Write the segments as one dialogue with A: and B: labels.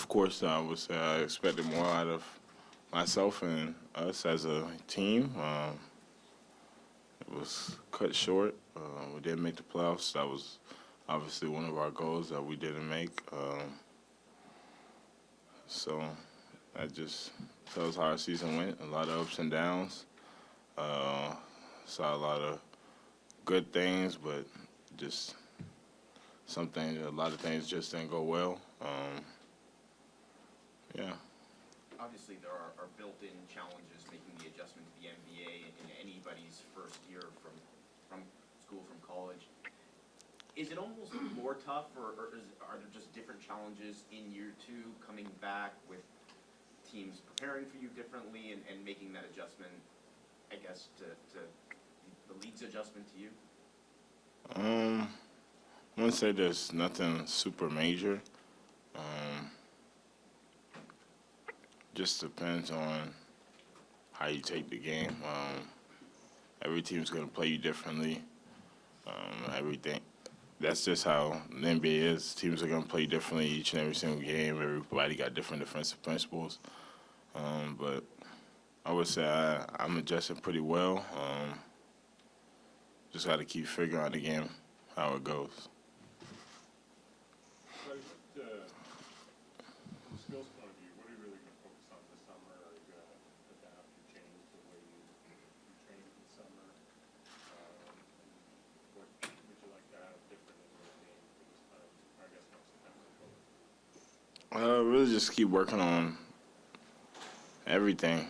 A: course, I was expected more out of myself and us as a team. It was cut short. We didn't make the playoffs. That was obviously one of our goals that we didn't make. So that just tells how our season went. A lot of ups and downs. Uh, Saw a lot of good things, but just a lot of things just didn't go well. Yeah.
B: Obviously, there are built-in challenges making the adjustment to the NBA in anybody's first year from school, from college. Is it almost more tough, or are there just different challenges in year two coming back with teams preparing for you differently and making that adjustment, I guess, to the league's adjustment to you?
A: I wouldn't say there's nothing super major. Just depends on how you take the game. Every team's going to play you differently. Everything. That's just how the NBA is. Teams are going to play differently each and every single game. Everybody got different defensive principles. But I would say I'm adjusting pretty well. Just got to keep figuring out the game, how it goes.
C: So from a skills point of view, what are you really going to focus on this summer? Are you going to adapt or change the way you train for the summer? What would you like to have different in your game for this time, or I guess next time?
A: Really just keep working on everything.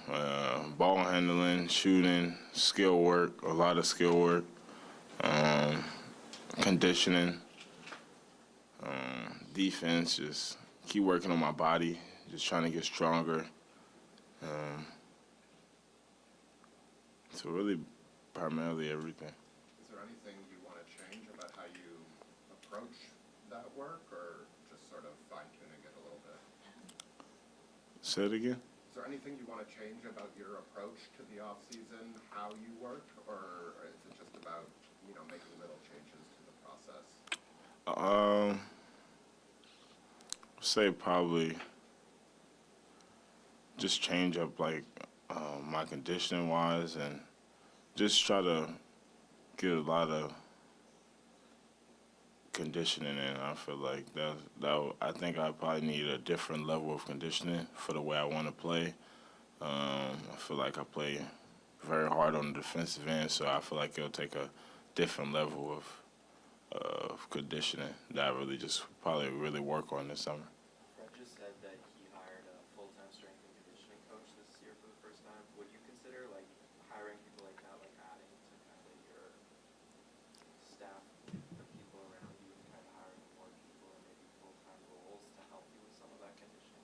A: Ball handling, shooting, skill work, a lot of skill work, conditioning, defense, just keep working on my body, just trying to get stronger. So really primarily everything.
D: Is there anything you want to change about how you approach that work, or just sort of fine-tuning it a little bit?
A: Say it again?
D: Is there anything you want to change about your approach to the off-season, how you work, or is it just about, making little changes to the process?
A: Say probably just change up my conditioning wise and just try to get a lot of conditioning in. I feel like I think I probably need a different level of conditioning for the way I want to play. I feel like I play very hard on the defensive end, so I feel like it'll take a different level of conditioning that I probably really work on this summer.
E: Fred just said that he hired a full-time strength and conditioning coach this year for the first time. Would you consider hiring people like that, adding to kind of your staff, the people around you, and kind of hiring more people and maybe full-time roles to help you with some of that conditioning?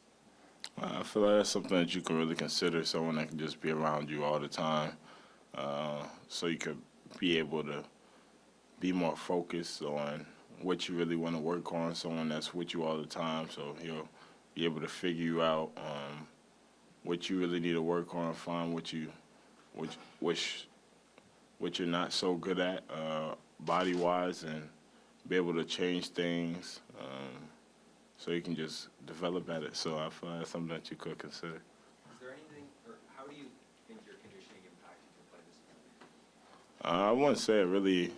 A: I feel like that's something that you can really consider, someone that can just be around you all the time, so you could be able to be more focused on what you really want to work on, someone that's with you all the time, so he'll be able to figure you out what you really need to work on, find what you're not so good at body-wise, and be able to change things so you can just develop at it. So I feel like that's something that you could consider.
E: Is there anything, or how do you think your conditioning impacted your play this year?
A: I wouldn't say it really.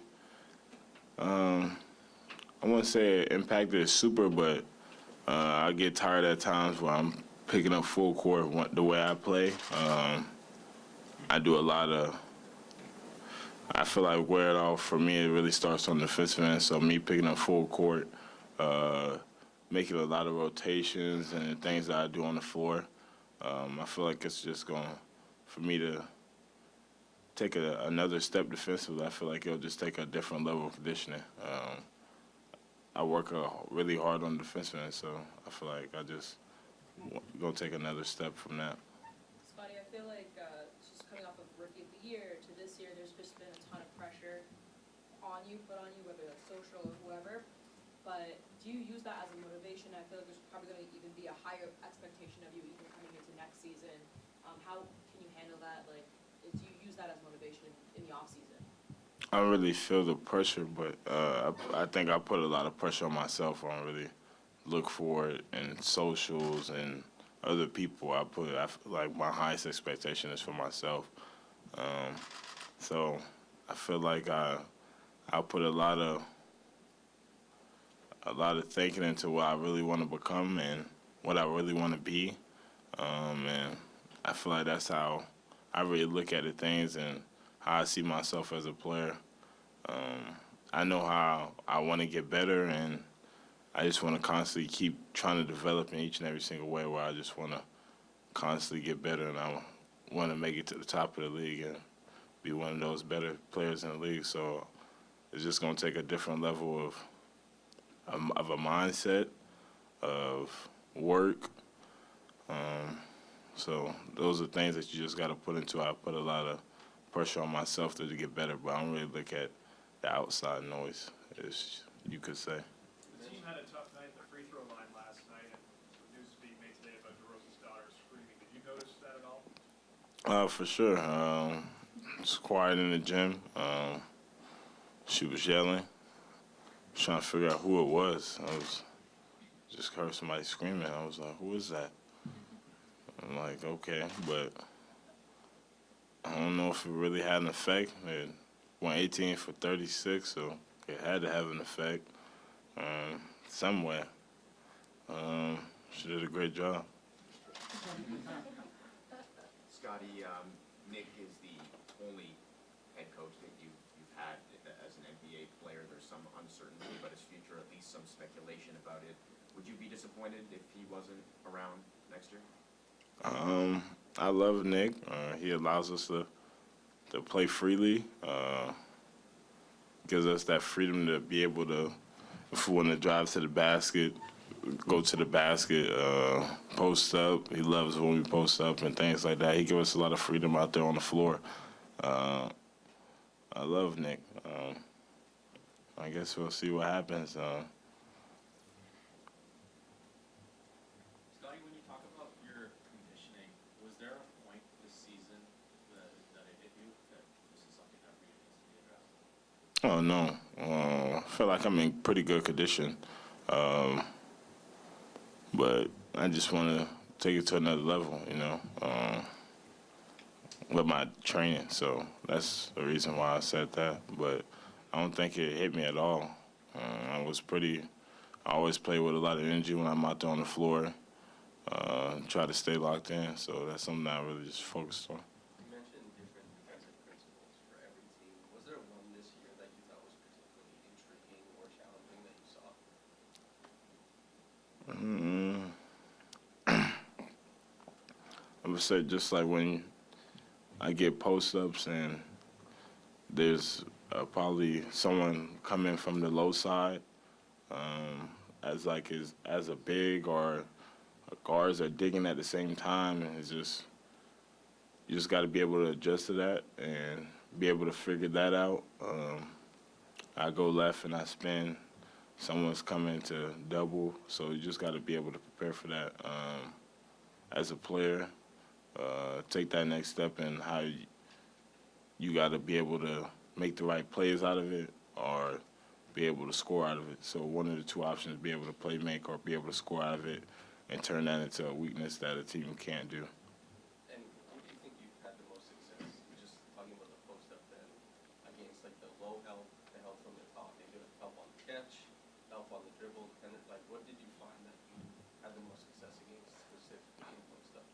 A: I wouldn't say it impacted it super, but I get tired at times where I'm picking up full court the way I play. I do a lot of. I feel like where it all for me, it really starts on the defensive end. So me picking up full court, making a lot of rotations and things that I do on the floor. I feel like it's just going for me to take another step defensively. I feel like it'll just take a different level of conditioning. I work really hard on the defensive end, so I feel like I just gonna take another step from that.
F: Scottie, I feel like just coming off of Rookie of the Year to this year, there's just been a ton of pressure put on you, whether that's social or whoever. But do you use that as a motivation? I feel like there's probably going to even be a higher expectation of you even coming into next season. How can you handle that? Do you use that as motivation in the off season?
A: I don't really feel the pressure, but I think I put a lot of pressure on myself. I don't really look for it in socials and other people. I feel like my highest expectation is for myself. So I feel like I put a lot of thinking into what I really want to become and what I really want to be. And I feel like that's how I really look at the things and how I see myself as a player. I know how I want to get better, and I just want to constantly keep trying to develop in each and every single way where I just want to constantly get better, and I want to make it to the top of the league and be one of those better players in the league. So it's just going to take a different level of a mindset, of work. So those are things that you just got to put into. I put a lot of pressure on myself to get better, but I don't really look at the outside noise, as you could say.
G: The team had a tough night at the free throw line last night, and the news is being made today about DeRozan's daughter screaming. Did you notice that at all?
A: For sure. It's quiet in the gym. She was yelling, trying to figure out who it was. I was just heard somebody screaming. I was like, "Who is that?" I'm like, "Okay," but I don't know if it really had an effect. It went 18 for 36, so it had to have an effect somewhere. She did a great job.
B: Scottie, Nick is the only head coach that you've had as an NBA player. There's some uncertainty about his future, at least some speculation about it. Would you be disappointed if he wasn't around next year?
A: I love Nick. He allows us to play freely. Gives us that freedom to be able to, if we want to drive to the basket, go to the basket, post up. He loves when we post up and things like that. He gives us a lot of freedom out there on the floor. I love Nick. I guess we'll see what happens.
E: Scottie, when you talk about your conditioning, was there a point this season that it hit you that this is something that really needs to be addressed?
A: Oh, no. I feel like I'm in pretty good condition. But I just want to take it to another level, with my training. So that's the reason why I said that. But I don't think it hit me at all. I always play with a lot of energy when I'm out there on the floor. Try to stay locked in. So that's something I really just focused on.
E: You mentioned different defensive principles for every team. Was there one this year that you thought was particularly intriguing or challenging that you saw?
A: I would say just like when I get post-ups and there's probably someone coming from the low side as a big or guards are digging at the same time, and you just got to be able to adjust to that and be able to figure that out. I go left and I spin. Someone's coming to double, so you just got to be able to prepare for that as a player. Take that next step in how you got to be able to make the right plays out of it or be able to score out of it. So one of the two options, be able to play make or be able to score out of it and turn that into a weakness that a team can't do.
E: And what do you think you've had the most success? Just talking about the post-up then, against like the low help, the help from the top, maybe like help on the catch, help on the dribble, and like what did you find that you had the most success against specifically in post-up?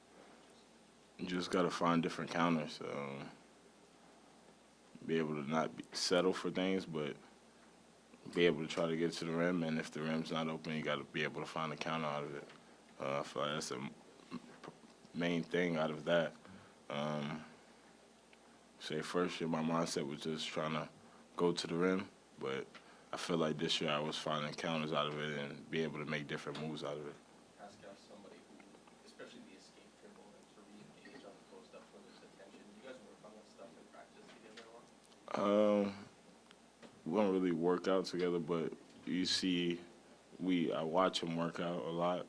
A: You just got to find different counters. Be able to not settle for things, but be able to try to get to the rim. And if the rim's not open, you got to be able to find a counter out of it. I feel like that's the main thing out of that. Say first year, my mindset was just trying to go to the rim, but I feel like this year I was finding counters out of it and be able to make different moves out of it.
E: Pascal's somebody who, especially the escape dribble and to re-engage on the post-up when there's attention. You guys work on that stuff in practice together a lot?
A: We don't really work out together, but you see, I watch him work out a lot.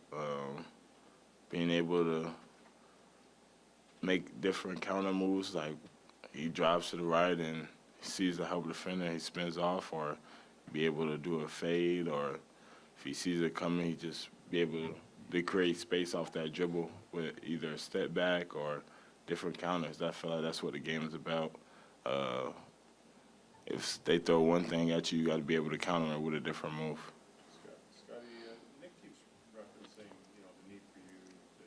A: Being able to make different counter moves, like he drives to the right and sees the help defender, he spins off, or be able to do a fade, or if he sees it coming, he just be able to create space off that dribble with either a step back or different counters. I feel like that's what the game is about. Uh, if they throw one thing at you, you got to be able to counter it with a different move.
C: Scottie, Nick keeps referencing, the need for you to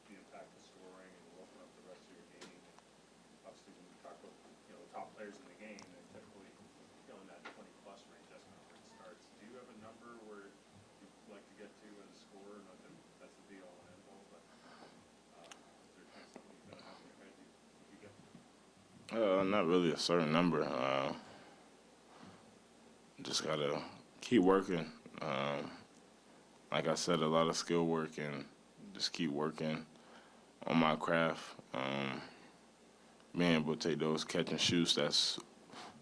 C: be impactful scoring and open up the rest of your game. And obviously, when you talk about, the top players in the game, they're typically, in that 20-plus range. That's when it starts. Do you have a number where you'd like to get to as a scorer? Not that that's the be-all and end-all, but is there kind of something you have in your head you get to?
A: Not really a certain number. Just gotta keep working. Like I said, a lot of skill work and just keep working on my craft. Being able to take those catch and shoots that's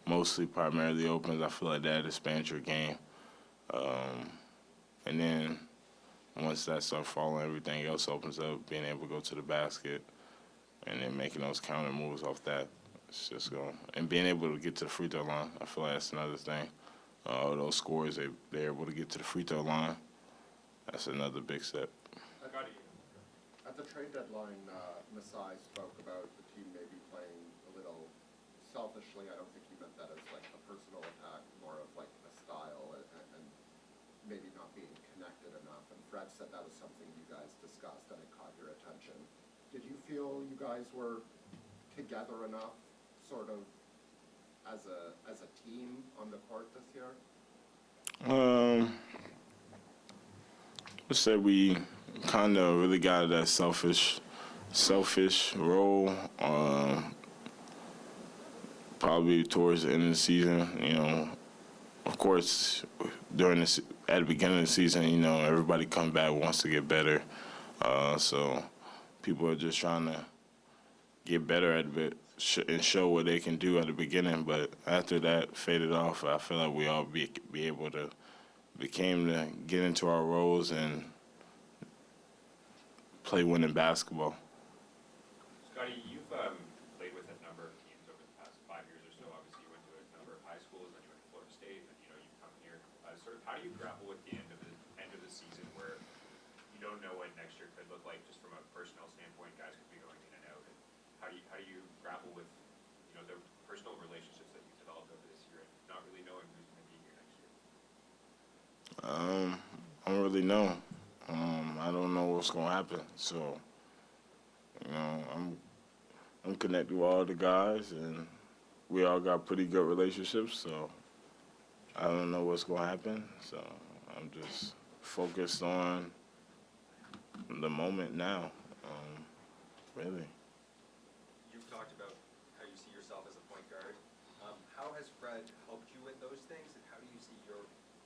A: mostly primarily opens, I feel like that expands your game. And then once that starts falling, everything else opens up. Being able to go to the basket and then making those counter moves off that. It's just going. And being able to get to the free throw line, I feel like that's another thing. All those scores, they're able to get to the free throw line. That's another big step.
D: At the trade deadline, Masai spoke about the team maybe playing a little selfishly. I don't think he meant that as like a personal attack, more of like a style and maybe not being connected enough. And Fred said that was something you guys discussed and it caught your attention. Did you feel you guys were together enough, sort of, as a team on the court this year?
A: I said we kind of really got that selfish role. Probably towards the end of the season, of course, at the beginning of the season, everybody comes back, wants to get better. So people are just trying to get better at it and show what they can do at the beginning. But after that faded off, I feel like we all be able to get into our roles and play winning basketball.
H: Scottie, you've played with a number of teams over the past 5 years or so. Obviously, you went to a number of high schools, then you went to Florida State, and you've come here. Sort of, how do you grapple with the end of the season, where you don't know what next year could look like, just from a personnel standpoint? Guys could be going in and out. And how do you grapple with the personal relationships that you've developed over this year, and not really knowing who's going to be here next year?
A: I don't really know. I don't know what's gonna happen. So, I'm connected with all the guys, and we all got pretty good relationships. So, I don't know what's gonna happen. So, I'm just focused on the moment now. Really.
I: You've talked about how you see yourself as a point guard. How has Fred helped you with those things, and how do you see your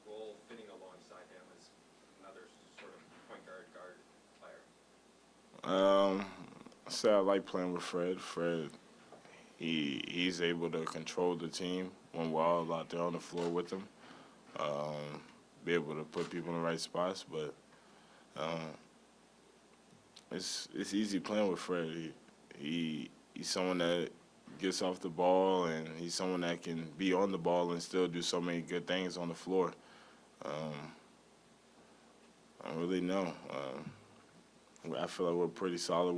I: role fitting alongside him as another sort of point guard player?
A: I say I like playing with Fred. Fred, he's able to control the team when we're all out there on the floor with him. Be able to put people in the right spots, but it's easy playing with Fred. He's someone that gets off the ball, and he's someone that can be on the ball and still do so many good things on the floor. I don't really know. I feel like we're pretty solid.